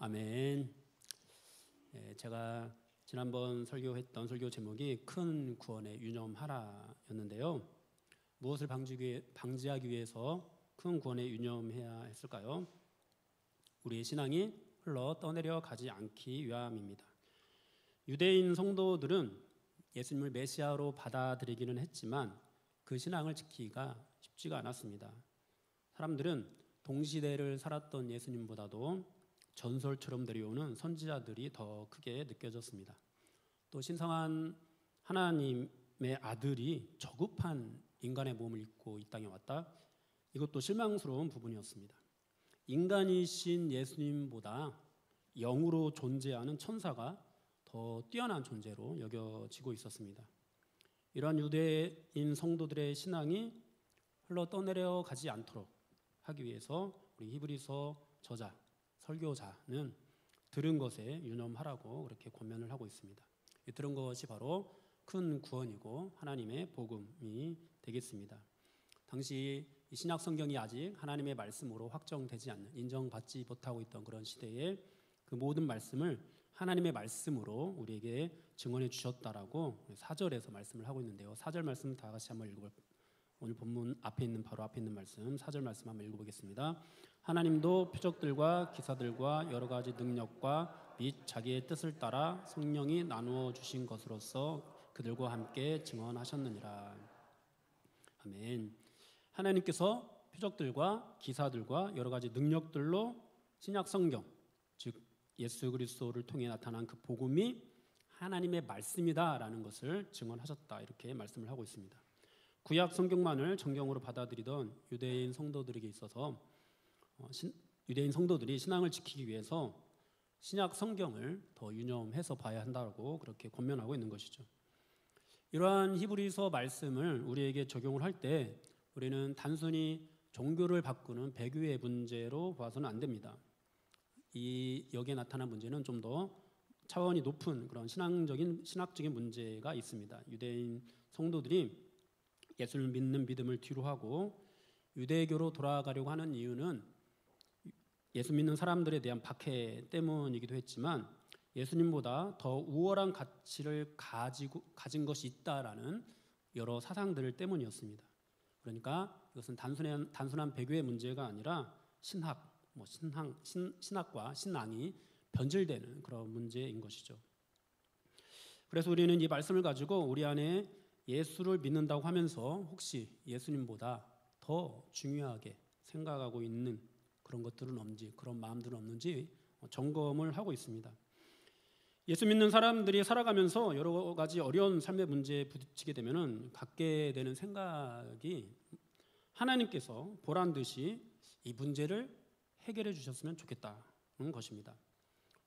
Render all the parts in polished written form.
아멘. 제가 지난번 설교했던 설교 제목이 큰 구원에 유념하라였는데요. 무엇을 방지하기 위해서 큰 구원에 유념해야 했을까요? 우리의 신앙이 흘러 떠내려 가지 않기 위함입니다. 유대인 성도들은 예수님을 메시아로 받아들이기는 했지만 그 신앙을 지키기가 쉽지가 않았습니다. 사람들은 동시대를 살았던 예수님보다도 전설처럼 내려오는 선지자들이 더 크게 느껴졌습니다. 또 신성한 하나님의 아들이 저급한 인간의 몸을 입고 이 땅에 왔다. 이것도 실망스러운 부분이었습니다. 인간이신 예수님보다 영으로 존재하는 천사가 더 뛰어난 존재로 여겨지고 있었습니다. 이러한 유대인 성도들의 신앙이 흘러 떠내려 가지 않도록 하기 위해서 우리 히브리서 저자 설교자는 들은 것에 유념하라고 그렇게 권면을 하고 있습니다. 들은 것이 바로 큰 구원이고 하나님의 복음이 되겠습니다. 당시 신약 성경이 아직 하나님의 말씀으로 확정되지 않는, 인정받지 못하고 있던 그런 시대에 그 모든 말씀을 하나님의 말씀으로 우리에게 증언해 주셨다라고 4절에서 말씀을 하고 있는데요. 4절 말씀 다 같이 한번 읽어볼까요? 오늘 본문 바로 앞에 있는 말씀 4절 말씀 한번 읽어보겠습니다. 하나님도 표적들과 기사들과 여러 가지 능력과 및 자기의 뜻을 따라 성령이 나누어 주신 것으로서 그들과 함께 증언하셨느니라. 아멘. 하나님께서 표적들과 기사들과 여러 가지 능력들로 신약 성경, 즉 예수 그리스도를 통해 나타난 그 복음이 하나님의 말씀이다라는 것을 증언하셨다, 이렇게 말씀을 하고 있습니다. 구약 성경만을 정경으로 받아들이던 유대인 성도들에게 있어서 유대인 성도들이 신앙을 지키기 위해서 신약 성경을 더 유념해서 봐야 한다고 그렇게 권면하고 있는 것이죠. 이러한 히브리서 말씀을 우리에게 적용을 할 때 우리는 단순히 종교를 바꾸는 배교의 문제로 봐서는 안 됩니다. 여기에 나타난 문제는 좀 더 차원이 높은 그런 신학적인 문제가 있습니다. 유대인 성도들이 예수를 믿는 믿음을 뒤로 하고 유대교로 돌아가려고 하는 이유는 예수 믿는 사람들에 대한 박해 때문이기도 했지만 예수님보다 더 우월한 가치를 가진 것이 있다라는 여러 사상들 때문이었습니다. 그러니까 이것은 단순한 배교의 문제가 아니라 신학과 신앙이 변질되는 그런 문제인 것이죠. 그래서 우리는 이 말씀을 가지고 우리 안에 예수를 믿는다고 하면서 혹시 예수님보다 더 중요하게 생각하고 있는 그런 것들은 없는지, 그런 마음들은 없는지 점검을 하고 있습니다. 예수 믿는 사람들이 살아가면서 여러 가지 어려운 삶의 문제에 부딪히게 되면은 갖게 되는 생각이 하나님께서 보란 듯이 이 문제를 해결해 주셨으면 좋겠다는 것입니다.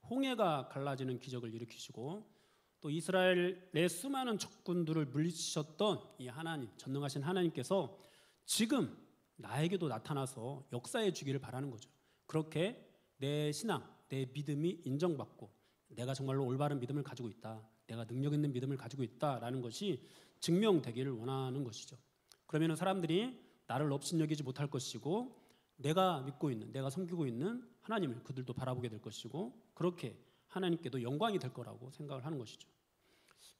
홍해가 갈라지는 기적을 일으키시고 또 이스라엘의 수많은 적군들을 물리치셨던 이 하나님, 전능하신 하나님께서 지금 나에게도 나타나서 역사해 주기를 바라는 거죠. 그렇게 내 신앙, 내 믿음이 인정받고 내가 정말로 올바른 믿음을 가지고 있다, 내가 능력 있는 믿음을 가지고 있다라는 것이 증명되기를 원하는 것이죠. 그러면 사람들이 나를 업신여기지 못할 것이고 내가 믿고 있는, 내가 섬기고 있는 하나님을 그들도 바라보게 될 것이고 그렇게 하나님께도 영광이 될 거라고 생각을 하는 것이죠.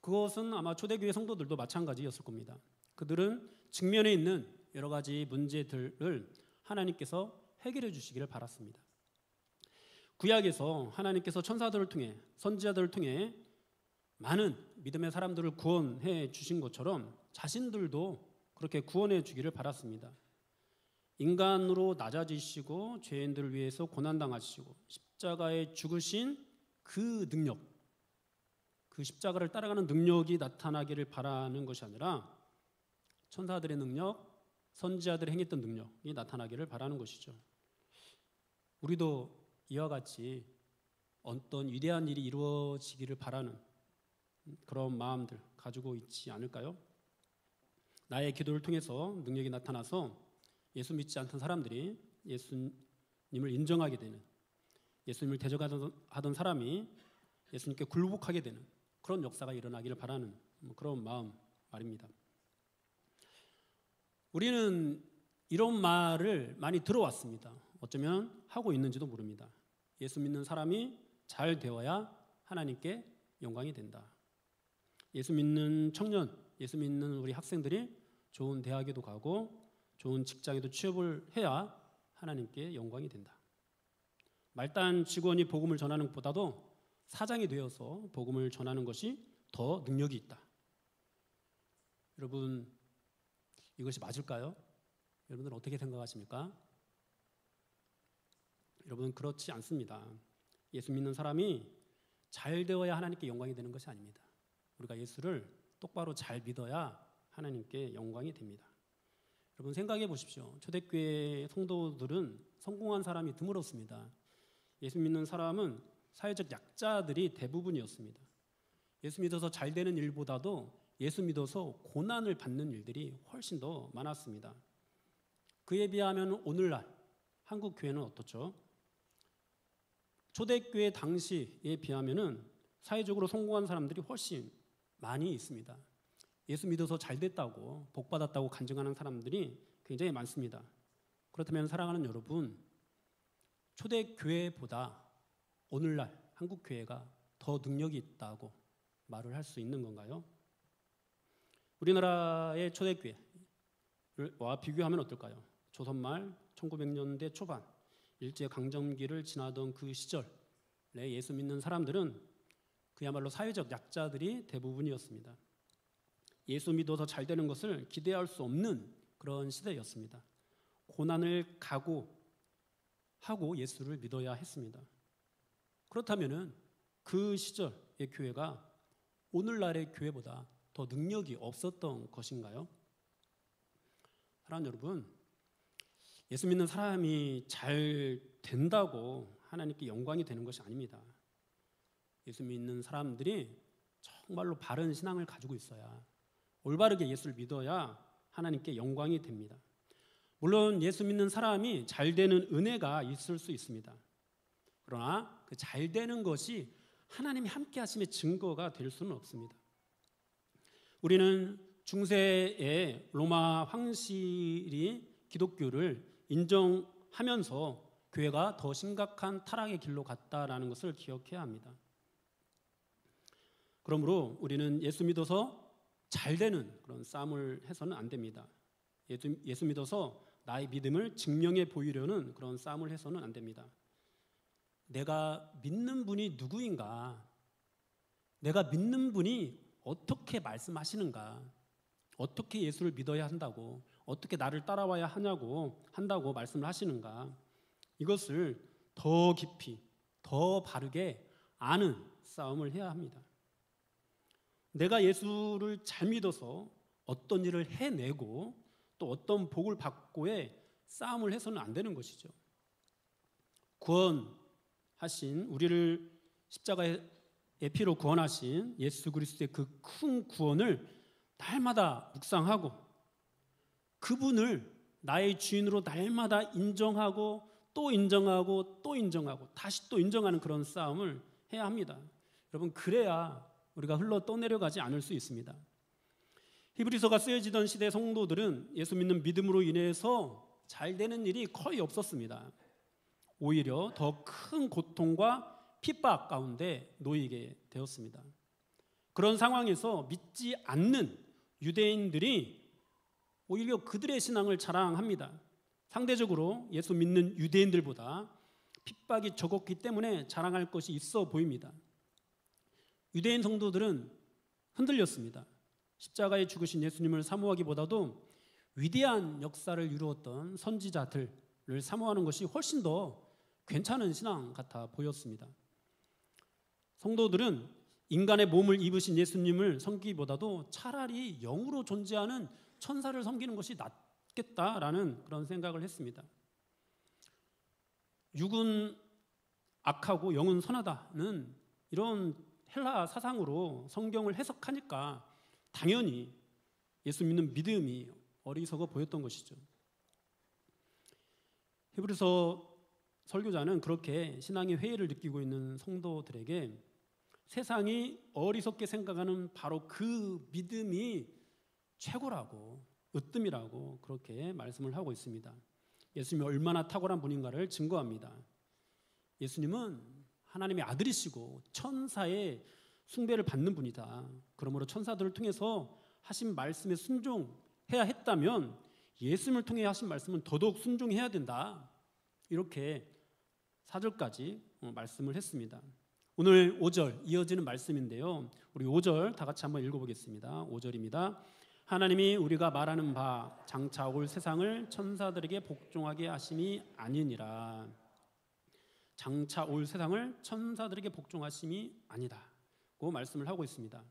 그것은 아마 초대교회 성도들도 마찬가지였을 겁니다. 그들은 직면에 있는 여러 가지 문제들을 하나님께서 해결해 주시기를 바랐습니다. 구약에서 하나님께서 천사들을 통해, 선지자들을 통해 많은 믿음의 사람들을 구원해 주신 것처럼 자신들도 그렇게 구원해 주기를 바랐습니다. 인간으로 낮아지시고 죄인들을 위해서 고난당하시고 십자가에 죽으신 그 능력, 그 십자가를 따라가는 능력이 나타나기를 바라는 것이 아니라 천사들의 능력, 선지자들이 행했던 능력이 나타나기를 바라는 것이죠. 우리도 이와 같이 어떤 위대한 일이 이루어지기를 바라는 그런 마음들 가지고 있지 않을까요? 나의 기도를 통해서 능력이 나타나서 예수 믿지 않던 사람들이 예수님을 인정하게 되는, 예수님을 대적하던 사람이 예수님께 굴복하게 되는 그런 역사가 일어나기를 바라는 그런 마음 말입니다. 우리는 이런 말을 많이 들어왔습니다. 어쩌면 하고 있는지도 모릅니다. 예수 믿는 사람이 잘 되어야 하나님께 영광이 된다. 예수 믿는 청년, 예수 믿는 우리 학생들이 좋은 대학에도 가고 좋은 직장에도 취업을 해야 하나님께 영광이 된다. 말단 직원이 복음을 전하는 것보다도 사장이 되어서 복음을 전하는 것이 더 능력이 있다. 여러분, 이것이 맞을까요? 여러분들은 어떻게 생각하십니까? 여러분, 그렇지 않습니다. 예수 믿는 사람이 잘 되어야 하나님께 영광이 되는 것이 아닙니다. 우리가 예수를 똑바로 잘 믿어야 하나님께 영광이 됩니다. 여러분, 생각해 보십시오. 초대교회 성도들은 성공한 사람이 드물었습니다. 예수 믿는 사람은 사회적 약자들이 대부분이었습니다. 예수 믿어서 잘 되는 일보다도 예수 믿어서 고난을 받는 일들이 훨씬 더 많았습니다. 그에 비하면 오늘날 한국 교회는 어떻죠? 초대교회 당시에 비하면은 사회적으로 성공한 사람들이 훨씬 많이 있습니다. 예수 믿어서 잘 됐다고 복 받았다고 간증하는 사람들이 굉장히 많습니다. 그렇다면 사랑하는 여러분, 초대교회보다 오늘날 한국 교회가 더 능력이 있다고 말을 할 수 있는 건가요? 우리나라의 초대교회와 비교하면 어떨까요? 조선말 1900년대 초반 일제강점기를 지나던 그 시절에 예수 믿는 사람들은 그야말로 사회적 약자들이 대부분이었습니다. 예수 믿어서 잘 되는 것을 기대할 수 없는 그런 시대였습니다. 고난을 각오하고 예수를 믿어야 했습니다. 그렇다면 그 시절의 교회가 오늘날의 교회보다 더 능력이 없었던 것인가요? 사랑하는 여러분, 예수 믿는 사람이 잘 된다고 하나님께 영광이 되는 것이 아닙니다. 예수 믿는 사람들이 정말로 바른 신앙을 가지고 있어야, 올바르게 예수를 믿어야 하나님께 영광이 됩니다. 물론 예수 믿는 사람이 잘 되는 은혜가 있을 수 있습니다. 그러나 그 잘 되는 것이 하나님이 함께 하심의 증거가 될 수는 없습니다. 우리는 중세의 로마 황실이 기독교를 인정하면서 교회가 더 심각한 타락의 길로 갔다라는 것을 기억해야 합니다. 그러므로 우리는 예수 믿어서 잘 되는 그런 싸움을 해서는 안 됩니다. 예수 믿어서 나의 믿음을 증명해 보이려는 그런 싸움을 해서는 안 됩니다. 내가 믿는 분이 누구인가? 내가 믿는 분이 어떻게 말씀하시는가? 어떻게 예수를 믿어야 한다고? 어떻게 나를 따라와야 한다고 말씀을 하시는가? 이것을 더 깊이, 더 바르게 아는 싸움을 해야 합니다. 내가 예수를 잘 믿어서 어떤 일을 해내고 또 어떤 복을 받고의 싸움을 해서는 안 되는 것이죠. 구원하신 우리를 십자가의 피로 구원하신 예수 그리스도의 그 큰 구원을 날마다 묵상하고 그분을 나의 주인으로 날마다 인정하고 또 인정하고 또 인정하고 다시 또 인정하는 그런 싸움을 해야 합니다. 여러분, 그래야 우리가 흘러 떠내려가지 않을 수 있습니다. 히브리서가 쓰여지던 시대 성도들은 예수 믿는 믿음으로 인해서 잘 되는 일이 거의 없었습니다. 오히려 더 큰 고통과 핍박 가운데 놓이게 되었습니다. 그런 상황에서 믿지 않는 유대인들이 오히려 그들의 신앙을 자랑합니다. 상대적으로 예수 믿는 유대인들보다 핍박이 적었기 때문에 자랑할 것이 있어 보입니다. 유대인 성도들은 흔들렸습니다. 십자가에 죽으신 예수님을 사모하기보다도 위대한 역사를 이루었던 선지자들을 사모하는 것이 훨씬 더 괜찮은 신앙 같아 보였습니다. 성도들은 인간의 몸을 입으신 예수님을 섬기기보다도 차라리 영으로 존재하는 천사를 섬기는 것이 낫겠다라는 그런 생각을 했습니다. 육은 악하고 영은 선하다는 이런 헬라 사상으로 성경을 해석하니까 당연히 예수 믿는 믿음이 어리석어 보였던 것이죠. 히브리서 설교자는 그렇게 신앙의 회의를 느끼고 있는 성도들에게 세상이 어리석게 생각하는 바로 그 믿음이 최고라고, 으뜸이라고 그렇게 말씀을 하고 있습니다. 예수님이 얼마나 탁월한 분인가를 증거합니다. 예수님은 하나님의 아들이시고 천사의 숭배를 받는 분이다. 그러므로 천사들을 통해서 하신 말씀에 순종해야 했다면 예수님을 통해 하신 말씀은 더더욱 순종해야 된다. 이렇게 4절까지 말씀을 했습니다. 오늘 5절 이어지는 말씀인데요. 우리 5절 다 같이 한번 읽어보겠습니다. 5절입니다. 하나님이 우리가 말하는 바 장차 올 세상을 천사들에게 복종하게 하심이 아니니라. 장차 올 세상을 천사들에게 복종하심이 아니다고 말씀을 하고 있습니다.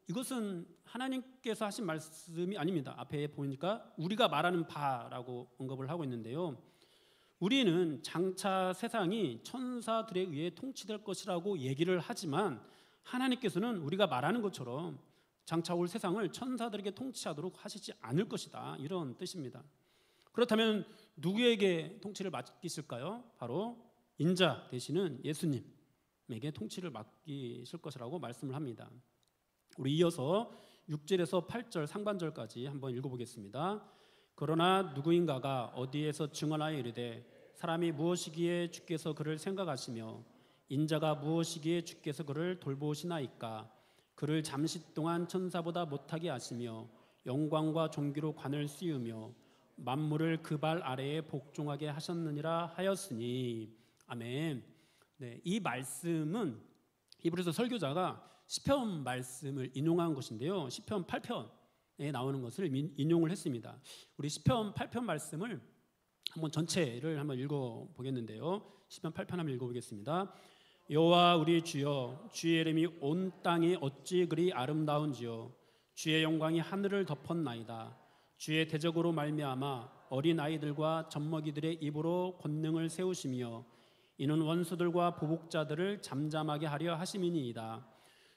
이것은 하나님께서 하신 말씀이 아닙니다. 앞에 보니까 우리가 말하는 바라고 언급을 하고 있는데요. 우리는 장차 세상이 천사들에 의해 통치될 것이라고 얘기를 하지만 하나님께서는 우리가 말하는 것처럼 장차 올 세상을 천사들에게 통치하도록 하시지 않을 것이다. 이런 뜻입니다. 그렇다면 누구에게 통치를 맡기실까요? 바로 인자 되시는 예수님에게 통치를 맡기실 것이라고 말씀을 합니다. 우리 이어서 6절에서 8절 상반절까지 한번 읽어보겠습니다. 그러나 누구인가가 어디에서 증언하여 이르되 사람이 무엇이기에 주께서 그를 생각하시며 인자가 무엇이기에 주께서 그를 돌보시나이까. 그를 잠시 동안 천사보다 못하게 하시며 영광과 존귀로 관을 씌우며 만물을 그 발 아래에 복종하게 하셨느니라 하였으니. 아멘. 네, 이 말씀은 히브리서 설교자가 시편 말씀을 인용한 것인데요. 시편 8편에 나오는 것을 인용을 했습니다. 우리 시편 8편 말씀을 한번 전체를 한번 읽어보겠는데요. 시편 8편 한번 읽어보겠습니다. 여호와 우리 주여, 주의 이름이 온 땅이 어찌 그리 아름다운지요. 주의 영광이 하늘을 덮었나이다. 주의 대적으로 말미암아 어린 아이들과 젖먹이들의 입으로 권능을 세우시며 이는 원수들과 보복자들을 잠잠하게 하려 하심이니이다.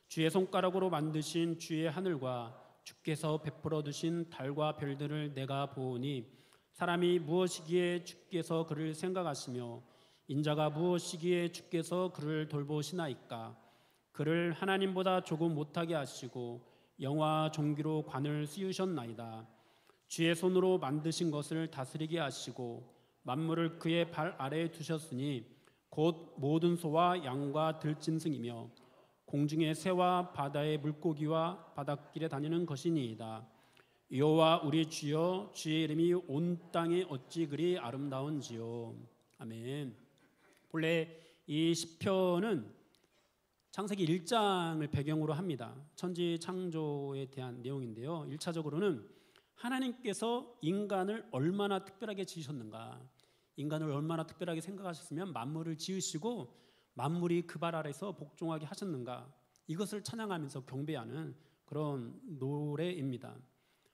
주의 손가락으로 만드신 주의 하늘과 주께서 베풀어 두신 달과 별들을 내가 보오니 사람이 무엇이기에 주께서 그를 생각하시며 인자가 무엇이기에 주께서 그를 돌보시나이까. 그를 하나님보다 조금 못하게 하시고 영화 존귀로 관을 씌우셨나이다. 주의 손으로 만드신 것을 다스리게 하시고 만물을 그의 발 아래에 두셨으니 곧 모든 소와 양과 들짐승이며 공중의 새와 바다의 물고기와 바닷길에 다니는 것이니이다. 여호와 우리 주여, 주의 이름이 온 땅에 어찌 그리 아름다운지요. 아멘. 본래 이 시편은 창세기 1장을 배경으로 합니다. 천지 창조에 대한 내용인데요. 1차적으로는 하나님께서 인간을 얼마나 특별하게 지으셨는가, 인간을 얼마나 특별하게 생각하셨으면 만물을 지으시고 만물이 그 발 아래서 복종하게 하셨는가, 이것을 찬양하면서 경배하는 그런 노래입니다.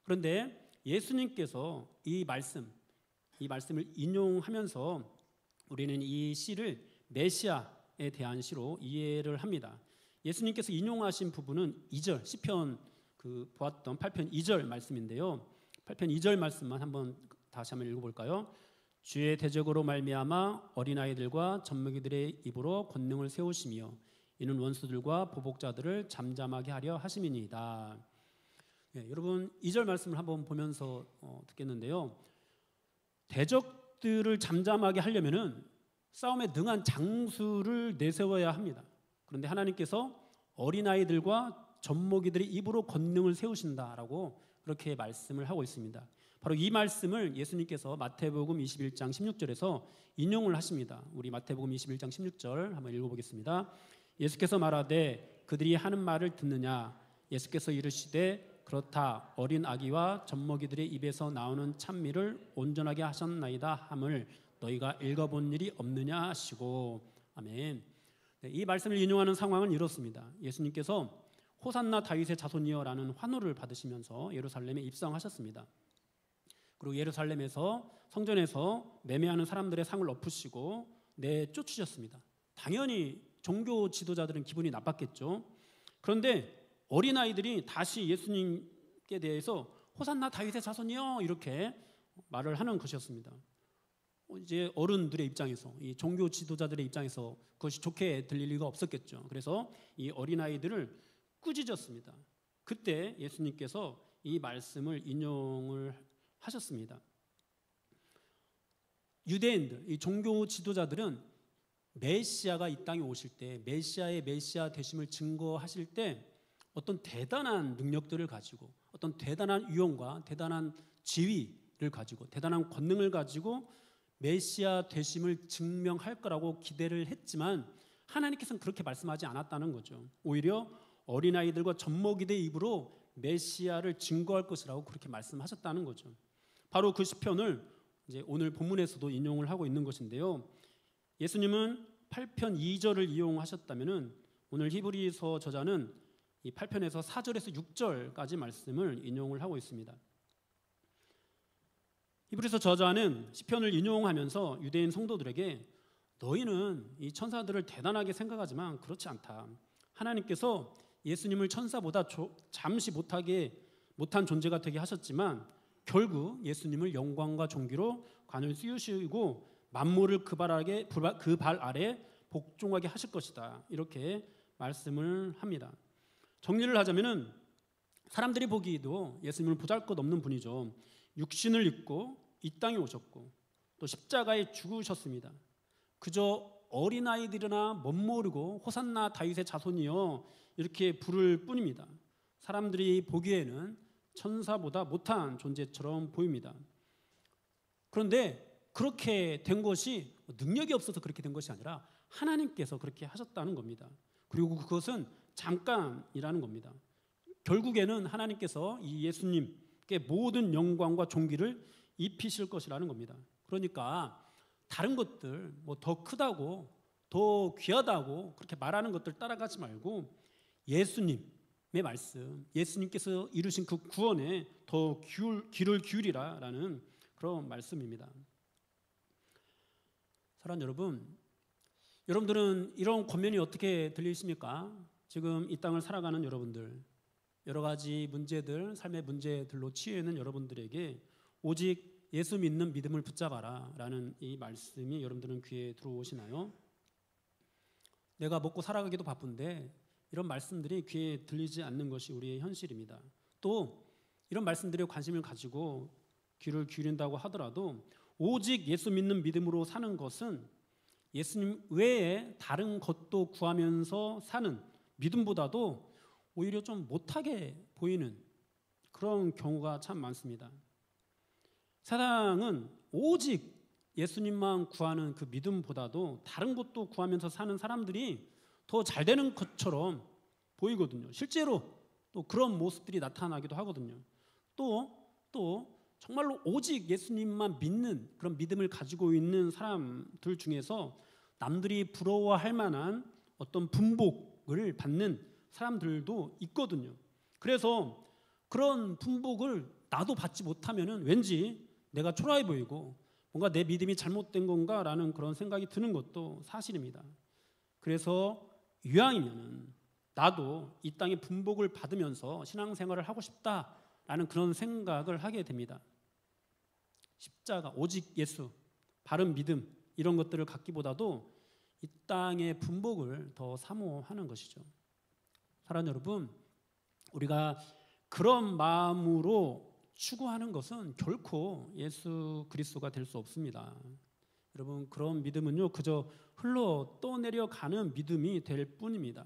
그런데 예수님께서 이 말씀을 인용하면서 우리는 이 시를 메시아에 대한 시로 이해를 합니다. 예수님께서 인용하신 부분은 2절 시편 보았던 8편 2절 말씀인데요. 8편 2절 말씀만 다시 한번 읽어볼까요? 주의 대적으로 말미암아 어린아이들과 젖먹이들의 입으로 권능을 세우시며 이는 원수들과 보복자들을 잠잠하게 하려 하심이니이다. 네, 여러분 2절 말씀을 한번 보면서 듣겠는데요. 대적들을 잠잠하게 하려면은 싸움에 능한 장수를 내세워야 합니다. 그런데 하나님께서 어린아이들과 젖먹이들의 입으로 권능을 세우신다라고 그렇게 말씀을 하고 있습니다. 바로 이 말씀을 예수님께서 마태복음 21장 16절에서 인용을 하십니다. 우리 마태복음 21장 16절 한번 읽어보겠습니다. 예수께서 말하되 그들이 하는 말을 듣느냐. 예수께서 이르시되 그렇다. 어린 아기와 젖먹이들의 입에서 나오는 찬미를 온전하게 하셨나이다 함을 너희가 읽어본 일이 없느냐 하시고. 아멘. 네, 이 말씀을 인용하는 상황은 이렇습니다. 예수님께서 호산나 다윗의 자손이여라는 환호를 받으시면서 예루살렘에 입성하셨습니다. 그리고 예루살렘에서 성전에서 매매하는 사람들의 상을 엎으시고 내쫓으셨습니다. 당연히 종교 지도자들은 기분이 나빴겠죠. 그런데 어린아이들이 다시 예수님께 대해서 호산나 다윗의 자손이여 이렇게 말을 하는 것이었습니다. 이제 어른들의 입장에서, 이 종교 지도자들의 입장에서 그것이 좋게 들릴 리가 없었겠죠. 그래서 이 어린아이들을 꾸짖었습니다. 그때 예수님께서 이 말씀을 인용을 하셨습니다. 유대인들, 이 종교 지도자들은 메시아가 이 땅에 오실 때, 메시아의 메시아 되심을 증거하실 때 어떤 대단한 능력들을 가지고, 어떤 대단한 위엄과 대단한 지위를 가지고, 대단한 권능을 가지고 메시아 되심을 증명할 거라고 기대를 했지만 하나님께서는 그렇게 말씀하지 않았다는 거죠. 오히려 어린아이들과 젖먹이들의 입으로 메시아를 증거할 것이라고 그렇게 말씀하셨다는 거죠. 바로 그 시편을 이제 오늘 본문에서도 인용을 하고 있는 것인데요. 예수님은 8편 2절을 이용하셨다면은 오늘 히브리서 저자는 이 8편에서 4절에서 6절까지 말씀을 인용을 하고 있습니다. 히브리서 저자는 시편을 인용하면서 유대인 성도들에게 너희는 이 천사들을 대단하게 생각하지만 그렇지 않다. 하나님께서 예수님을 천사보다 잠시 못한 존재가 되게 하셨지만 결국 예수님을 영광과 존귀로 관을 씌우시고 만물을 그 발 아래 복종하게 하실 것이다. 이렇게 말씀을 합니다. 정리를 하자면은 사람들이 보기에도 예수님은 보잘것없는 분이죠. 육신을 입고 이 땅에 오셨고 또 십자가에 죽으셨습니다. 그저 어린아이들이나 멋모르고 호산나 다윗의 자손이여 이렇게 부를 뿐입니다. 사람들이 보기에는 천사보다 못한 존재처럼 보입니다. 그런데 그렇게 된 것이 능력이 없어서 그렇게 된 것이 아니라 하나님께서 그렇게 하셨다는 겁니다. 그리고 그것은 잠깐이라는 겁니다. 결국에는 하나님께서 이 예수님께 모든 영광과 존귀를 입히실 것이라는 겁니다. 그러니까 다른 것들 뭐 더 크다고 더 귀하다고 그렇게 말하는 것들 따라가지 말고 예수님의 말씀, 예수님께서 이루신 그 구원에 더 귀를 기울이라라는 그런 말씀입니다. 사랑하는 여러분, 여러분들은 이런 권면이 어떻게 들리십니까? 지금 이 땅을 살아가는 여러분들, 여러 가지 문제들, 삶의 문제들로 치여 있는 여러분들에게 오직 예수 믿는 믿음을 붙잡아라 라는 이 말씀이 여러분들은 귀에 들어오시나요? 내가 먹고 살아가기도 바쁜데 이런 말씀들이 귀에 들리지 않는 것이 우리의 현실입니다. 또 이런 말씀들에 관심을 가지고 귀를 기울인다고 하더라도 오직 예수 믿는 믿음으로 사는 것은 예수님 외에 다른 것도 구하면서 사는 믿음보다도 오히려 좀 못하게 보이는 그런 경우가 참 많습니다. 세상은 오직 예수님만 구하는 그 믿음보다도 다른 것도 구하면서 사는 사람들이 더 잘 되는 것처럼 보이거든요. 실제로 또 그런 모습들이 나타나기도 하거든요. 또 정말로 오직 예수님만 믿는 그런 믿음을 가지고 있는 사람들 중에서 남들이 부러워할 만한 어떤 분복을 받는 사람들도 있거든요. 그래서 그런 분복을 나도 받지 못하면은 왠지 내가 초라해 보이고 뭔가 내 믿음이 잘못된 건가라는 그런 생각이 드는 것도 사실입니다. 그래서 이왕이면은 나도 이 땅에 분복을 받으면서 신앙생활을 하고 싶다라는 그런 생각을 하게 됩니다. 십자가, 오직 예수, 바른 믿음 이런 것들을 갖기보다도 이 땅의 분복을 더 사모하는 것이죠. 사랑하는 여러분, 우리가 그런 마음으로 추구하는 것은 결코 예수 그리스도가 될 수 없습니다. 여러분, 그런 믿음은요 그저 흘러 떠내려가는 믿음이 될 뿐입니다.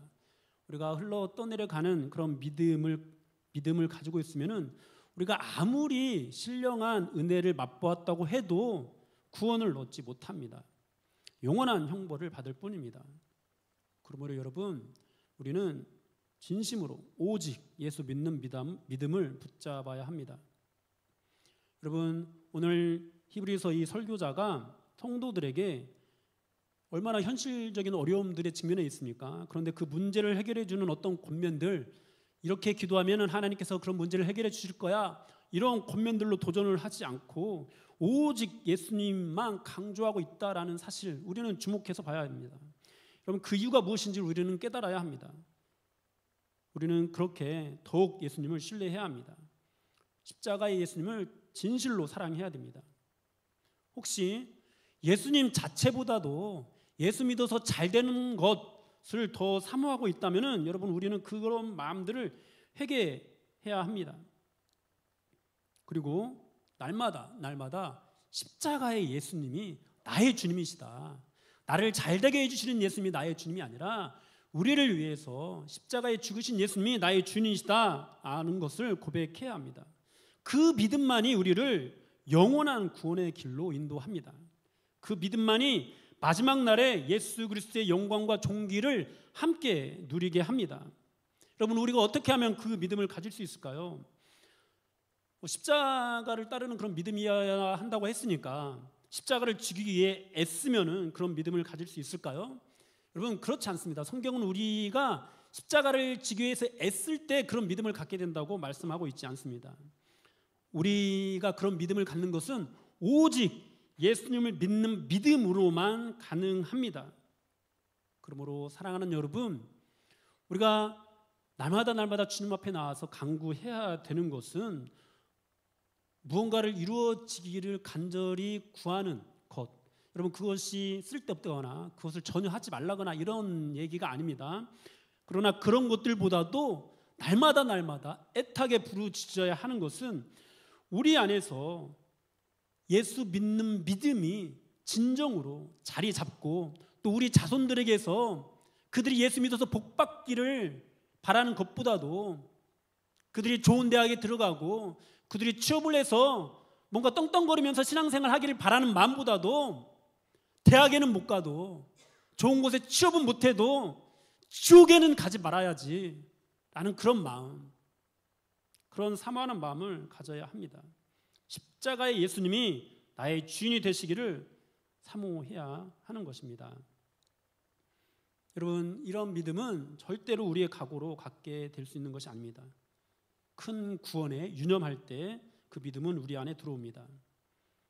우리가 흘러 떠내려가는 그런 믿음을 가지고 있으면은 우리가 아무리 신령한 은혜를 맛보았다고 해도 구원을 얻지 못합니다. 영원한 형벌을 받을 뿐입니다. 그러므로 여러분, 우리는 진심으로 오직 예수 믿는 믿음을 붙잡아야 합니다. 여러분, 오늘 히브리서 이 설교자가 성도들에게 얼마나 현실적인 어려움들에 직면해 있습니까? 그런데 그 문제를 해결해 주는 어떤 권면들, 이렇게 기도하면 하나님께서 그런 문제를 해결해 주실 거야, 이런 권면들로 도전을 하지 않고 오직 예수님만 강조하고 있다라는 사실, 우리는 주목해서 봐야 합니다. 여러분, 그 이유가 무엇인지 우리는 깨달아야 합니다. 우리는 그렇게 더욱 예수님을 신뢰해야 합니다. 십자가의 예수님을 진실로 사랑해야 됩니다. 혹시 예수님 자체보다도 예수 믿어서 잘 되는 것을 더 사모하고 있다면 여러분, 우리는 그런 마음들을 회개해야 합니다. 그리고 날마다 십자가의 예수님이 나의 주님이시다, 나를 잘되게 해주시는 예수님이 나의 주님이 아니라 우리를 위해서 십자가에 죽으신 예수님이 나의 주님이시다 아는 것을 고백해야 합니다. 그 믿음만이 우리를 영원한 구원의 길로 인도합니다. 그 믿음만이 마지막 날에 예수 그리스도의 영광과 존귀를 함께 누리게 합니다. 여러분, 우리가 어떻게 하면 그 믿음을 가질 수 있을까요? 십자가를 따르는 그런 믿음이어야 한다고 했으니까 십자가를 지기 위해 애쓰면은 그런 믿음을 가질 수 있을까요? 여러분, 그렇지 않습니다. 성경은 우리가 십자가를 지기 위해서 애쓸 때 그런 믿음을 갖게 된다고 말씀하고 있지 않습니다. 우리가 그런 믿음을 갖는 것은 오직 예수님을 믿는 믿음으로만 가능합니다. 그러므로 사랑하는 여러분, 우리가 날마다 주님 앞에 나와서 간구해야 되는 것은 무언가를 이루어지기를 간절히 구하는 것. 여러분, 그것이 쓸데없거나 그것을 전혀 하지 말라거나 이런 얘기가 아닙니다. 그러나 그런 것들보다도 날마다 애타게 부르짖어야 하는 것은 우리 안에서 예수 믿는 믿음이 진정으로 자리 잡고 또 우리 자손들에게서 그들이 예수 믿어서 복 받기를 바라는 것보다도 그들이 좋은 대학에 들어가고 그들이 취업을 해서 뭔가 떵떵거리면서 신앙생활 하기를 바라는 마음보다도 대학에는 못 가도 좋은 곳에 취업은 못해도 지옥에는 가지 말아야지 라는 그런 마음, 그런 사모하는 마음을 가져야 합니다. 십자가의 예수님이 나의 주인이 되시기를 사모해야 하는 것입니다. 여러분, 이런 믿음은 절대로 우리의 각오로 갖게 될 수 있는 것이 아닙니다. 큰 구원에 유념할 때 그 믿음은 우리 안에 들어옵니다.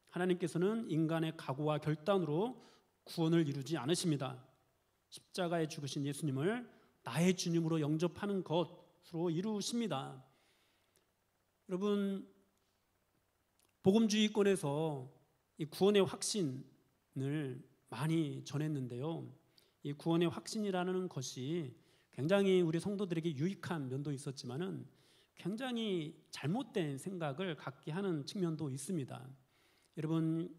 하나님께서는 인간의 각오와 결단으로 구원을 이루지 않으십니다. 십자가에 죽으신 예수님을 나의 주님으로 영접하는 것으로 이루십니다. 여러분, 복음주의권에서 이 구원의 확신을 많이 전했는데요, 이 구원의 확신이라는 것이 굉장히 우리 성도들에게 유익한 면도 있었지만은 굉장히 잘못된 생각을 갖게 하는 측면도 있습니다. 여러분,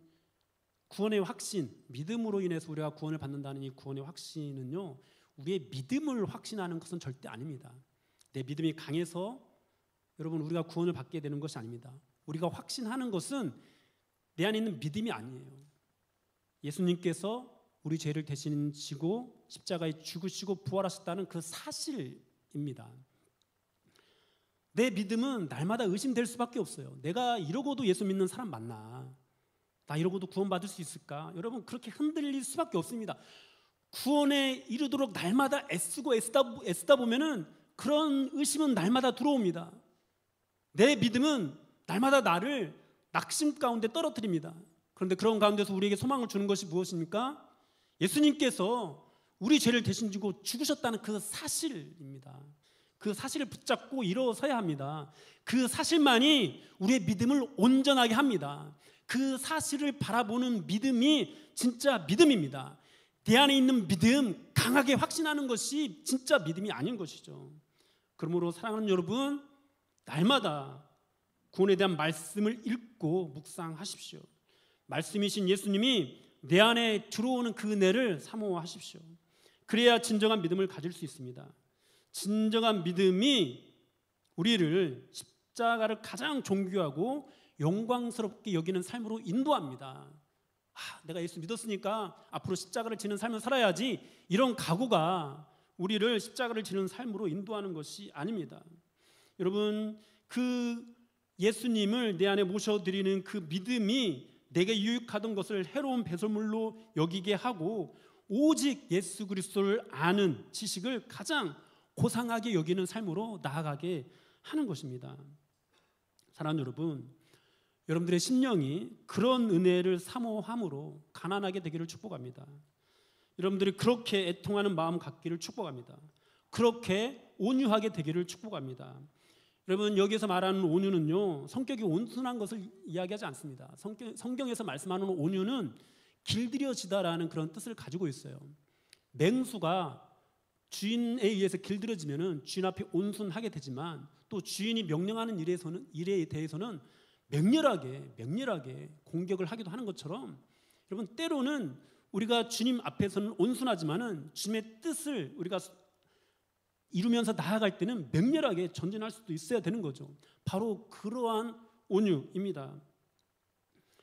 구원의 확신, 믿음으로 인해서 우리가 구원을 받는다는 이 구원의 확신은요, 우리의 믿음을 확신하는 것은 절대 아닙니다. 내 믿음이 강해서 여러분 우리가 구원을 받게 되는 것이 아닙니다. 우리가 확신하는 것은 내 안에 있는 믿음이 아니에요. 예수님께서 우리 죄를 대신 지고 십자가에 죽으시고 부활하셨다는 그 사실입니다. 내 믿음은 날마다 의심될 수밖에 없어요. 내가 이러고도 예수 믿는 사람 맞나? 나 이러고도 구원받을 수 있을까? 여러분, 그렇게 흔들릴 수밖에 없습니다. 구원에 이르도록 날마다 애쓰고 애쓰다 보면은 그런 의심은 날마다 들어옵니다. 내 믿음은 날마다 나를 낙심 가운데 떨어뜨립니다. 그런데 그런 가운데서 우리에게 소망을 주는 것이 무엇입니까? 예수님께서 우리 죄를 대신 지고 죽으셨다는 그 사실입니다. 그 사실을 붙잡고 일어서야 합니다. 그 사실만이 우리의 믿음을 온전하게 합니다. 그 사실을 바라보는 믿음이 진짜 믿음입니다. 내 안에 있는 믿음, 강하게 확신하는 것이 진짜 믿음이 아닌 것이죠. 그러므로 사랑하는 여러분, 날마다 구원에 대한 말씀을 읽고 묵상하십시오. 말씀이신 예수님이 내 안에 들어오는 그 은혜를 사모하십시오. 그래야 진정한 믿음을 가질 수 있습니다. 진정한 믿음이 우리를 십자가를 가장 존귀하고 영광스럽게 여기는 삶으로 인도합니다. 내가 예수 믿었으니까 앞으로 십자가를 지는 삶을 살아야지, 이런 각오가 우리를 십자가를 지는 삶으로 인도하는 것이 아닙니다. 여러분, 그 예수님을 내 안에 모셔드리는 그 믿음이 내게 유익하던 것을 해로운 배설물로 여기게 하고 오직 예수 그리스도를 아는 지식을 가장 고상하게 여기는 삶으로 나아가게 하는 것입니다. 사랑하는 여러분, 여러분들의 심령이 그런 은혜를 사모함으로 가난하게 되기를 축복합니다. 여러분들이 그렇게 애통하는 마음 갖기를 축복합니다. 그렇게 온유하게 되기를 축복합니다. 여러분, 여기서 말하는 온유는요, 성격이 온순한 것을 이야기하지 않습니다. 성경에서 말씀하는 온유는 길들여지다라는 그런 뜻을 가지고 있어요. 맹수가 주인에 의해서 길들여지면은 주인 앞에 온순하게 되지만, 또 주인이 명령하는 일에 대해서는 맹렬하게 공격을 하기도 하는 것처럼, 여러분, 때로는 우리가 주님 앞에서는 온순하지만은 주님의 뜻을 우리가 이루면서 나아갈 때는 맹렬하게 전진할 수도 있어야 되는 거죠. 바로 그러한 온유입니다.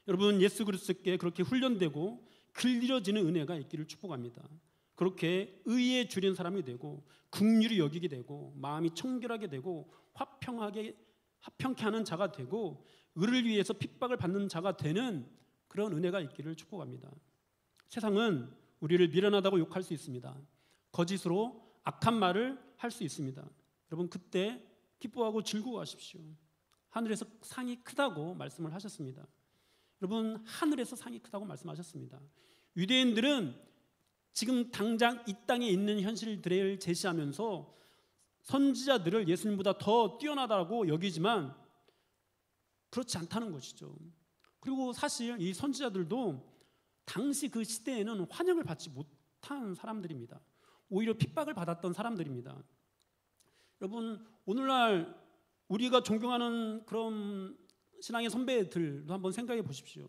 여러분, 예수 그리스도께 그렇게 훈련되고 길들여지는 은혜가 있기를 축복합니다. 그렇게 의에 줄인 사람이 되고 긍휼히 여기게 되고 마음이 청결하게 되고 화평케 하는 자가 되고 의를 위해서 핍박을 받는 자가 되는 그런 은혜가 있기를 축복합니다. 세상은 우리를 미련하다고 욕할 수 있습니다. 거짓으로 악한 말을 할 수 있습니다. 여러분, 그때 기뻐하고 즐거워하십시오. 하늘에서 상이 크다고 말씀을 하셨습니다. 여러분, 하늘에서 상이 크다고 말씀하셨습니다. 유대인들은 지금 당장 이 땅에 있는 현실들을 제시하면서 선지자들을 예수님보다 더 뛰어나다고 여기지만 그렇지 않다는 것이죠. 그리고 사실 이 선지자들도 당시 그 시대에는 환영을 받지 못한 사람들입니다. 오히려 핍박을 받았던 사람들입니다. 여러분, 오늘날 우리가 존경하는 그런 신앙의 선배들도 한번 생각해 보십시오.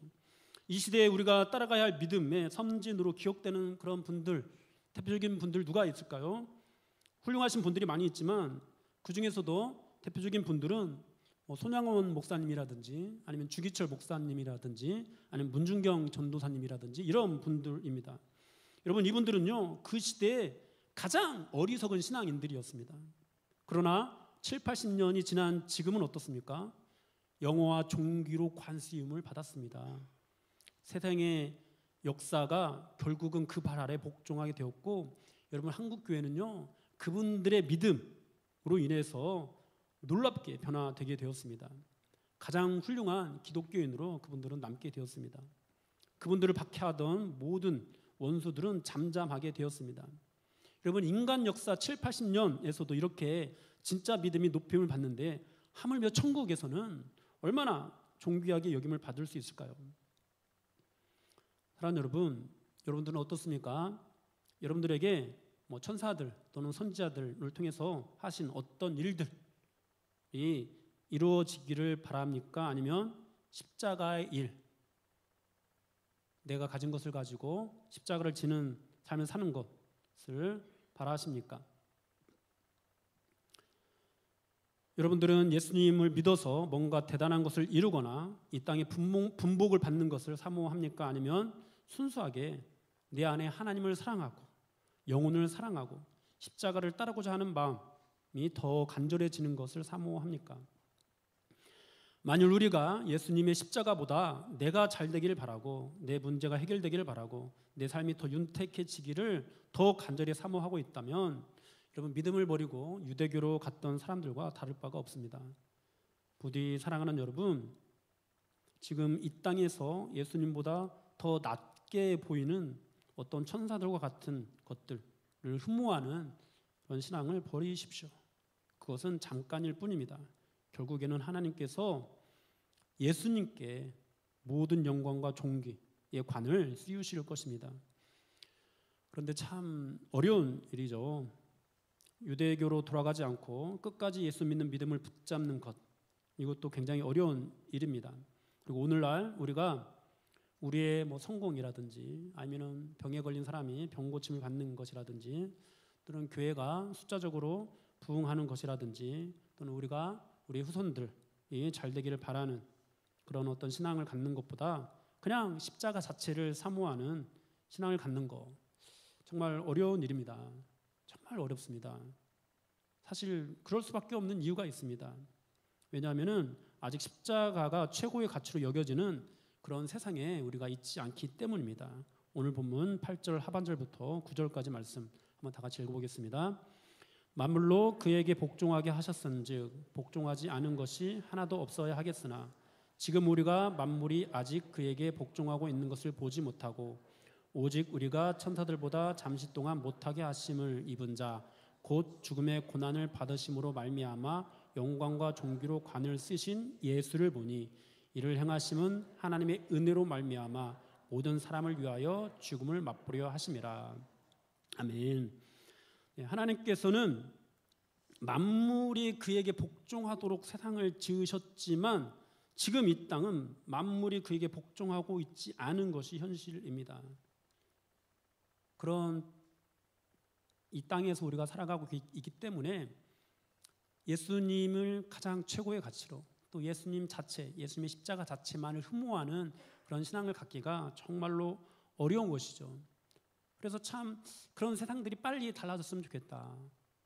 이 시대에 우리가 따라가야 할 믿음의 선진으로 기억되는 그런 분들, 대표적인 분들 누가 있을까요? 훌륭하신 분들이 많이 있지만 그 중에서도 대표적인 분들은 손양원 목사님이라든지 아니면 주기철 목사님이라든지 아니면 문준경 전도사님이라든지 이런 분들입니다. 여러분, 이분들은요 그 시대에 가장 어리석은 신앙인들이었습니다. 그러나 7, 80년이 지난 지금은 어떻습니까? 영어와 종기로 관시움을 받았습니다. 세상의 역사가 결국은 그 발 아래 복종하게 되었고, 여러분, 한국교회는요 그분들의 믿음으로 인해서 놀랍게 변화되게 되었습니다. 가장 훌륭한 기독교인으로 그분들은 남게 되었습니다. 그분들을 박해하던 모든 원수들은 잠잠하게 되었습니다. 여러분, 인간 역사 7, 80년에서도 이렇게 진짜 믿음이 높임을 받는데 하물며 천국에서는 얼마나 존귀하게 여김을 받을 수 있을까요? 사랑하는 여러분, 여러분들은 어떻습니까? 여러분들에게 천사들 또는 선지자들을 통해서 하신 어떤 일들이 이루어지기를 바랍니까? 아니면 십자가의 일, 내가 가진 것을 가지고 십자가를 지는 삶을 사는 것을 바라십니까? 여러분들은 예수님을 믿어서 뭔가 대단한 것을 이루거나 이 땅에 분복을 받는 것을 사모합니까? 아니면 순수하게 내 안에 하나님을 사랑하고 영혼을 사랑하고 십자가를 따르고자 하는 마음이 더 간절해지는 것을 사모합니까? 만일 우리가 예수님의 십자가보다 내가 잘 되기를 바라고 내 문제가 해결되기를 바라고 내 삶이 더 윤택해지기를 더 간절히 사모하고 있다면 여러분, 믿음을 버리고 유대교로 갔던 사람들과 다를 바가 없습니다. 부디 사랑하는 여러분, 지금 이 땅에서 예수님보다 더 낮게 보이는 어떤 천사들과 같은 것들을 흠모하는 그런 신앙을 버리십시오. 그것은 잠깐일 뿐입니다. 결국에는 하나님께서 예수님께 모든 영광과 존귀의 관을 씌우실 것입니다. 그런데 참 어려운 일이죠. 유대교로 돌아가지 않고 끝까지 예수 믿는 믿음을 붙잡는 것, 이것도 굉장히 어려운 일입니다. 그리고 오늘날 우리가 우리의 성공이라든지 아니면 병에 걸린 사람이 병 고침을 받는 것이라든지 또는 교회가 숫자적으로 부흥하는 것이라든지 또는 우리가 우리 후손들이 잘 되기를 바라는 그런 어떤 신앙을 갖는 것보다 그냥 십자가 자체를 사모하는 신앙을 갖는 것, 정말 어려운 일입니다. 정말 어렵습니다. 사실 그럴 수밖에 없는 이유가 있습니다. 왜냐하면 아직 십자가가 최고의 가치로 여겨지는 그런 세상에 우리가 있지 않기 때문입니다. 오늘 본문 8절 하반절부터 9절까지 말씀 한번 다 같이 읽어보겠습니다. 만물로 그에게 복종하게 하셨은즉 복종하지 않은 것이 하나도 없어야 하겠으나 지금 우리가 만물이 아직 그에게 복종하고 있는 것을 보지 못하고 오직 우리가 천사들보다 잠시 동안 못하게 하심을 입은 자 곧 죽음의 고난을 받으심으로 말미암아 영광과 존귀로 관을 쓰신 예수를 보니 이를 행하심은 하나님의 은혜로 말미암아 모든 사람을 위하여 죽음을 맛보려 하심이라. 아멘. 하나님께서는 만물이 그에게 복종하도록 세상을 지으셨지만 지금 이 땅은 만물이 그에게 복종하고 있지 않은 것이 현실입니다. 그런 이 땅에서 우리가 살아가고 있기 때문에 예수님을 가장 최고의 가치로, 또 예수님 자체, 예수님의 십자가 자체만을 흠모하는 그런 신앙을 갖기가 정말로 어려운 것이죠. 그래서 참 그런 세상들이 빨리 달라졌으면 좋겠다.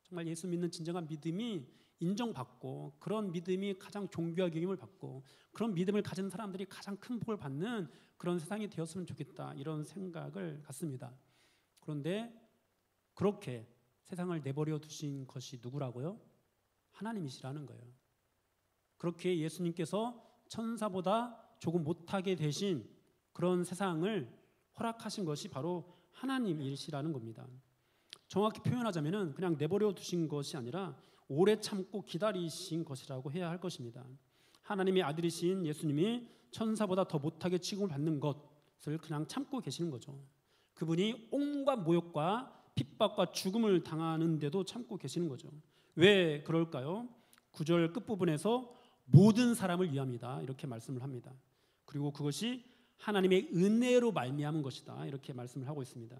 정말 예수 믿는 진정한 믿음이 인정받고, 그런 믿음이 가장 존귀하게 여김을 받고, 그런 믿음을 가진 사람들이 가장 큰 복을 받는 그런 세상이 되었으면 좋겠다, 이런 생각을 갖습니다. 그런데 그렇게 세상을 내버려 두신 것이 누구라고요? 하나님이시라는 거예요. 그렇게 예수님께서 천사보다 조금 못하게 되신 그런 세상을 허락하신 것이 바로 하나님이시라는 겁니다. 정확히 표현하자면 그냥 내버려 두신 것이 아니라 오래 참고 기다리신 것이라고 해야 할 것입니다. 하나님의 아들이신 예수님이 천사보다 더 못하게 취급을 받는 것을 그냥 참고 계시는 거죠. 그분이 온갖 모욕과 핍박과 죽음을 당하는데도 참고 계시는 거죠. 왜 그럴까요? 9절 끝부분에서 모든 사람을 위함이다, 이렇게 말씀을 합니다. 그리고 그것이 하나님의 은혜로 말미암은 것이다, 이렇게 말씀을 하고 있습니다.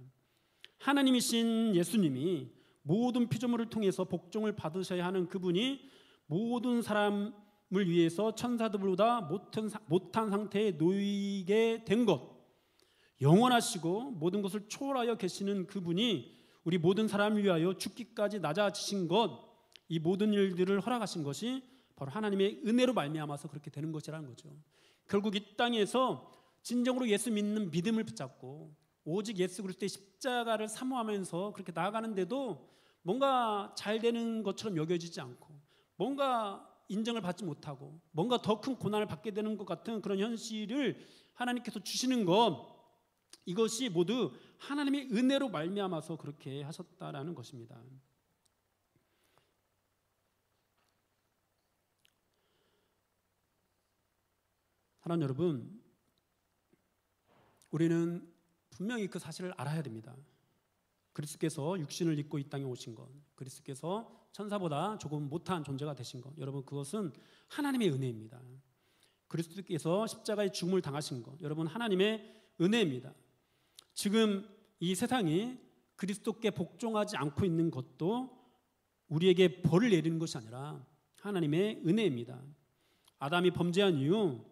하나님이신 예수님이 모든 피조물을 통해서 복종을 받으셔야 하는 그분이 모든 사람을 위해서 천사들보다 못한 상태에 놓이게 된 것, 영원하시고 모든 것을 초월하여 계시는 그분이 우리 모든 사람을 위하여 죽기까지 낮아지신 것, 이 모든 일들을 허락하신 것이 바로 하나님의 은혜로 말미암아서 그렇게 되는 것이라는 거죠. 결국 이 땅에서 진정으로 예수 믿는 믿음을 붙잡고 오직 예수 그리스도의 십자가를 사모하면서 그렇게 나아가는데도 뭔가 잘 되는 것처럼 여겨지지 않고, 뭔가 인정을 받지 못하고, 뭔가 더 큰 고난을 받게 되는 것 같은 그런 현실을 하나님께서 주시는 것, 이것이 모두 하나님의 은혜로 말미암아서 그렇게 하셨다라는 것입니다. 사랑하는 여러분, 우리는 분명히 그 사실을 알아야 됩니다. 그리스도께서 육신을 입고 이 땅에 오신 것, 그리스도께서 천사보다 조금 못한 존재가 되신 것, 여러분 그것은 하나님의 은혜입니다. 그리스도께서 십자가의 죽음을 당하신 것, 여러분 하나님의 은혜입니다. 지금 이 세상이 그리스도께 복종하지 않고 있는 것도 우리에게 벌을 내리는 것이 아니라 하나님의 은혜입니다. 아담이 범죄한 이후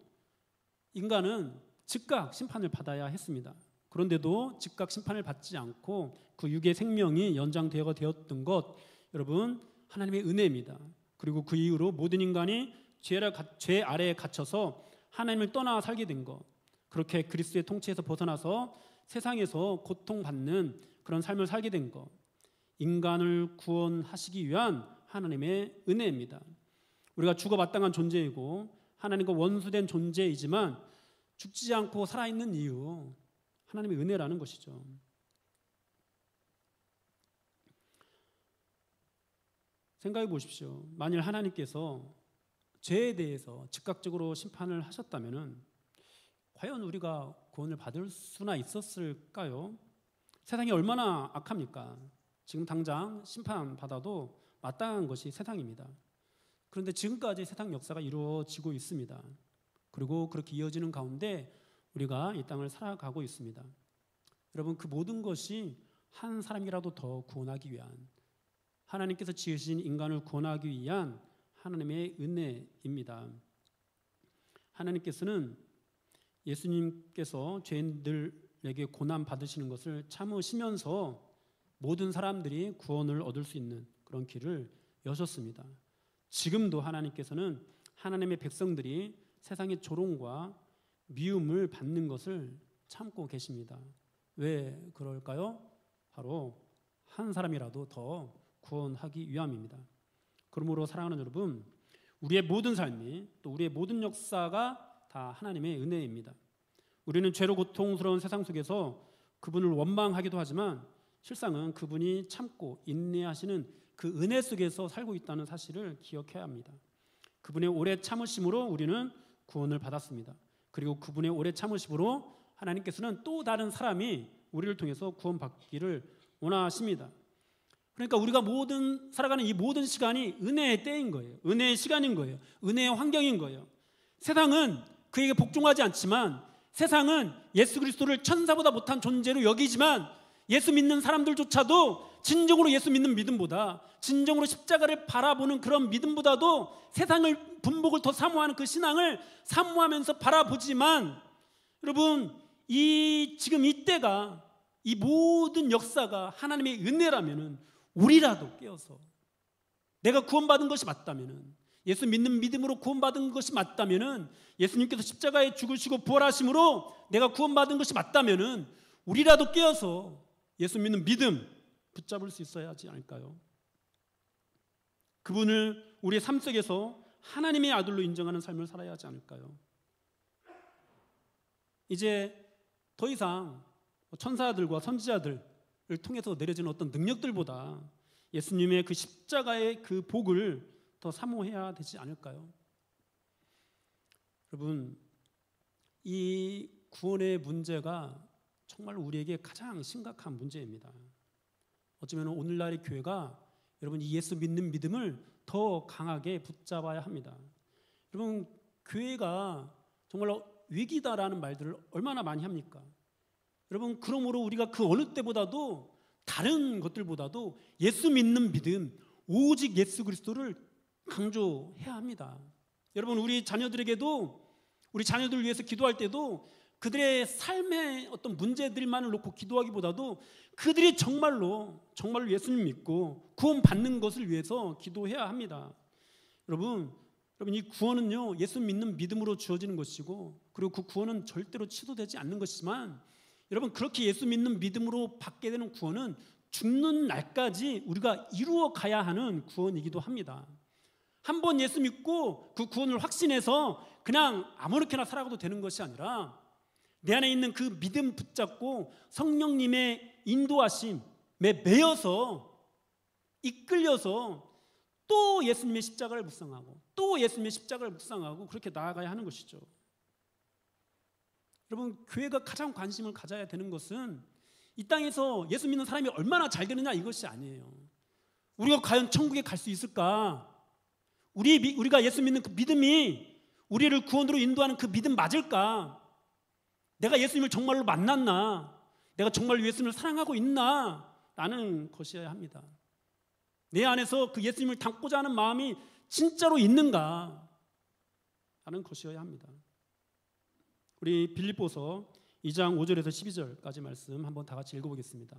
인간은 즉각 심판을 받아야 했습니다. 그런데도 즉각 심판을 받지 않고 그 육의 생명이 연장되어 되었던 것, 여러분 하나님의 은혜입니다. 그리고 그 이후로 모든 인간이 죄 아래에 갇혀서 하나님을 떠나 살게 된 것, 그렇게 그리스도의 통치에서 벗어나서 세상에서 고통받는 그런 삶을 살게 된 것, 인간을 구원하시기 위한 하나님의 은혜입니다. 우리가 죽어 마땅한 존재이고 하나님과 원수된 존재이지만 죽지 않고 살아있는 이유, 하나님의 은혜라는 것이죠. 생각해 보십시오. 만일 하나님께서 죄에 대해서 즉각적으로 심판을 하셨다면 과연 우리가 구원을 받을 수나 있었을까요? 세상이 얼마나 악합니까? 지금 당장 심판받아도 마땅한 것이 세상입니다. 그런데 지금까지 세상 역사가 이루어지고 있습니다. 그리고 그렇게 이어지는 가운데 우리가 이 땅을 살아가고 있습니다. 여러분, 그 모든 것이 한 사람이라도 더 구원하기 위한, 하나님께서 지으신 인간을 구원하기 위한 하나님의 은혜입니다. 하나님께서는 예수님께서 죄인들에게 고난 받으시는 것을 참으시면서 모든 사람들이 구원을 얻을 수 있는 그런 길을 여셨습니다. 지금도 하나님께서는 하나님의 백성들이 세상의 조롱과 미움을 받는 것을 참고 계십니다. 왜 그럴까요? 바로 한 사람이라도 더 구원하기 위함입니다. 그러므로 사랑하는 여러분, 우리의 모든 삶이, 또 우리의 모든 역사가 다 하나님의 은혜입니다. 우리는 죄로 고통스러운 세상 속에서 그분을 원망하기도 하지만 실상은 그분이 참고 인내하시는 그 은혜 속에서 살고 있다는 사실을 기억해야 합니다. 그분의 오래 참으심으로 우리는 구원을 받았습니다. 그리고 그분의 오래 참으심으로 하나님께서는 또 다른 사람이 우리를 통해서 구원받기를 원하십니다. 그러니까 우리가 살아가는 이 모든 시간이 은혜의 때인 거예요. 은혜의 시간인 거예요. 은혜의 환경인 거예요. 세상은 그에게 복종하지 않지만, 세상은 예수 그리스도를 천사보다 못한 존재로 여기지만, 예수 믿는 사람들조차도 진정으로 예수 믿는 믿음보다, 진정으로 십자가를 바라보는 그런 믿음보다도 세상을, 분복을 더 사모하는 그 신앙을 사모하면서 바라보지만, 여러분, 지금 이때가, 이 모든 역사가 하나님의 은혜라면은 우리라도 깨어서, 내가 구원받은 것이 맞다면은, 예수 믿는 믿음으로 구원받은 것이 맞다면은, 예수님께서 십자가에 죽으시고 부활하심으로 내가 구원받은 것이 맞다면은 우리라도 깨어서 예수 믿는 믿음 붙잡을 수 있어야 하지 않을까요? 그분을 우리의 삶 속에서 하나님의 아들로 인정하는 삶을 살아야 하지 않을까요? 이제 더 이상 천사들과 선지자들을 통해서 내려지는 어떤 능력들보다 예수님의 그 십자가의 그 복을 더 사모해야 되지 않을까요? 여러분, 이 구원의 문제가 정말 우리에게 가장 심각한 문제입니다. 어쩌면 오늘날의 교회가 여러분 이 예수 믿는 믿음을 더 강하게 붙잡아야 합니다. 여러분, 교회가 정말 위기다라는 말들을 얼마나 많이 합니까? 여러분, 그러므로 우리가 그 어느 때보다도, 다른 것들보다도 예수 믿는 믿음, 오직 예수 그리스도를 강조해야 합니다. 여러분, 우리 자녀들에게도, 우리 자녀들을 위해서 기도할 때도 그들의 삶의 어떤 문제들만을 놓고 기도하기보다도 그들이 정말로 예수님 믿고 구원받는 것을 위해서 기도해야 합니다. 여러분, 이 구원은요, 예수 믿는 믿음으로 주어지는 것이고, 그리고 그 구원은 절대로 취소되지 않는 것이지만, 여러분, 그렇게 예수 믿는 믿음으로 받게 되는 구원은 죽는 날까지 우리가 이루어 가야 하는 구원이기도 합니다. 한 번 예수 믿고 그 구원을 확신해서 그냥 아무렇게나 살아가도 되는 것이 아니라, 내 안에 있는 그 믿음 붙잡고 성령님의 인도하심에 매여서, 이끌려서 또 예수님의 십자가를 묵상하고, 또 예수님의 십자가를 묵상하고, 그렇게 나아가야 하는 것이죠. 여러분, 교회가 가장 관심을 가져야 되는 것은 이 땅에서 예수 믿는 사람이 얼마나 잘 되느냐, 이것이 아니에요. 우리가 과연 천국에 갈 수 있을까? 우리가 예수 믿는 그 믿음이 우리를 구원으로 인도하는 그 믿음 맞을까? 내가 예수님을 정말로 만났나? 내가 정말로 예수님을 사랑하고 있나? 라는 것이어야 합니다. 내 안에서 그 예수님을 닮고자 하는 마음이 진짜로 있는가? 라는 것이어야 합니다. 우리 빌립보서 2장 5절에서 12절까지 말씀 한번 다 같이 읽어보겠습니다.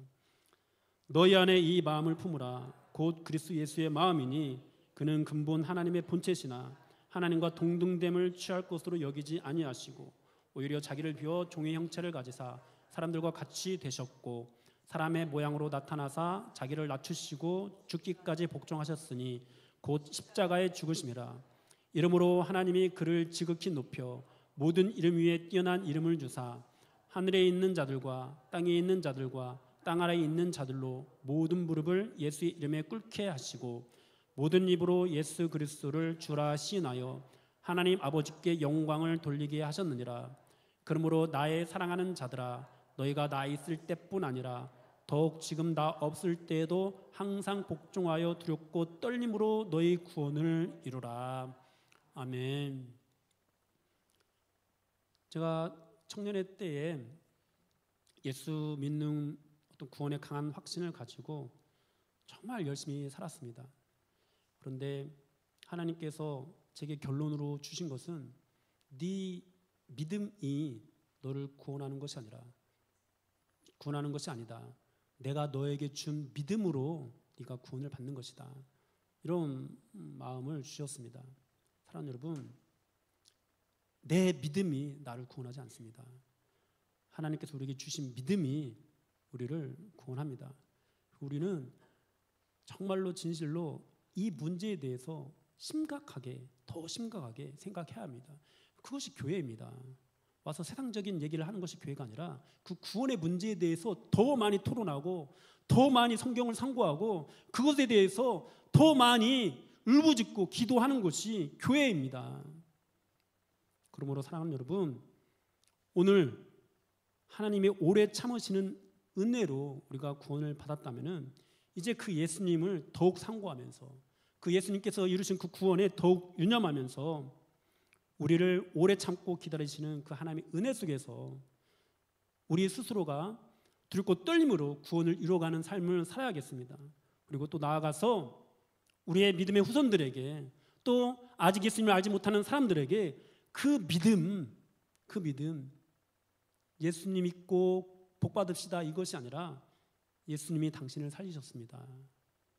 너희 안에 이 마음을 품으라. 곧 그리스도 예수의 마음이니 그는 근본 하나님의 본체시나 하나님과 동등됨을 취할 것으로 여기지 아니하시고 오히려 자기를 비워 종의 형체를 가지사 사람들과 같이 되셨고 사람의 모양으로 나타나사 자기를 낮추시고 죽기까지 복종하셨으니 곧 십자가에 죽으심이라. 이러므로 하나님이 그를 지극히 높여 모든 이름 위에 뛰어난 이름을 주사 하늘에 있는 자들과 땅에 있는 자들과 땅 아래에 있는 자들로 모든 무릎을 예수의 이름에 꿇게 하시고 모든 입으로 예수 그리스도를 주라 시인하여 하나님 아버지께 영광을 돌리게 하셨느니라. 그러므로 나의 사랑하는 자들아, 너희가 나 있을 때뿐 아니라 더욱 지금 나 없을 때에도 항상 복종하여 두렵고 떨림으로 너희 구원을 이루라. 아멘. 제가 청년의 때에 예수 믿는 어떤 구원의 강한 확신을 가지고 정말 열심히 살았습니다. 그런데 하나님께서 제게 결론으로 주신 것은 네 믿음이 너를 구원하는 것이 아니다. 내가 너에게 준 믿음으로 네가 구원을 받는 것이다. 이런 마음을 주셨습니다. 사랑하는 여러분, 내 믿음이 나를 구원하지 않습니다. 하나님께서 우리에게 주신 믿음이 우리를 구원합니다. 우리는 정말로 진실로 이 문제에 대해서 더 심각하게 생각해야 합니다. 그것이 교회입니다. 와서 세상적인 얘기를 하는 것이 교회가 아니라 그 구원의 문제에 대해서 더 많이 토론하고 더 많이 성경을 상고하고 그것에 대해서 더 많이 울부짖고 기도하는 것이 교회입니다. 그러므로 사랑하는 여러분, 오늘 하나님의 오래 참으시는 은혜로 우리가 구원을 받았다면 이제 그 예수님을 더욱 상고하면서 그 예수님께서 이루신 그 구원에 더욱 유념하면서 우리를 오래 참고 기다리시는 그 하나님의 은혜 속에서 우리 스스로가 두렵고 떨림으로 구원을 이루어가는 삶을 살아야겠습니다. 그리고 또 나아가서 우리의 믿음의 후손들에게, 또 아직 예수님을 알지 못하는 사람들에게 그 믿음, 예수님 믿고 복 받읍시다, 이것이 아니라 예수님이 당신을 살리셨습니다.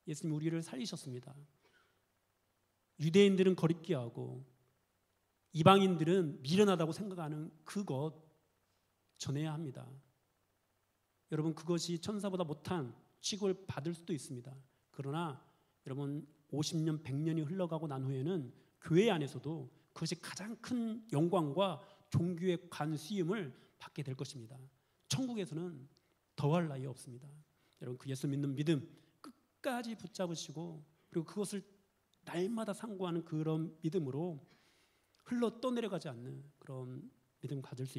예수님이 우리를 살리셨습니다. 유대인들은 거리끼 하고 이방인들은 미련하다고 생각하는 그것 전해야 합니다. 여러분, 그것이 천사보다 못한 취급을 받을 수도 있습니다. 그러나 여러분, 50년, 100년이 흘러가고 난 후에는 교회 안에서도 그것이 가장 큰 영광과 종교의 관수임을 받게 될 것입니다. 천국에서는 더할 나위 없습니다. 여러분, 그 예수 믿는 믿음 끝까지 붙잡으시고, 그리고 그것을 날마다 상고하는 그런 믿음으로 흘러 떠내려가지 않는 그런 믿음 가질 수 있습니다.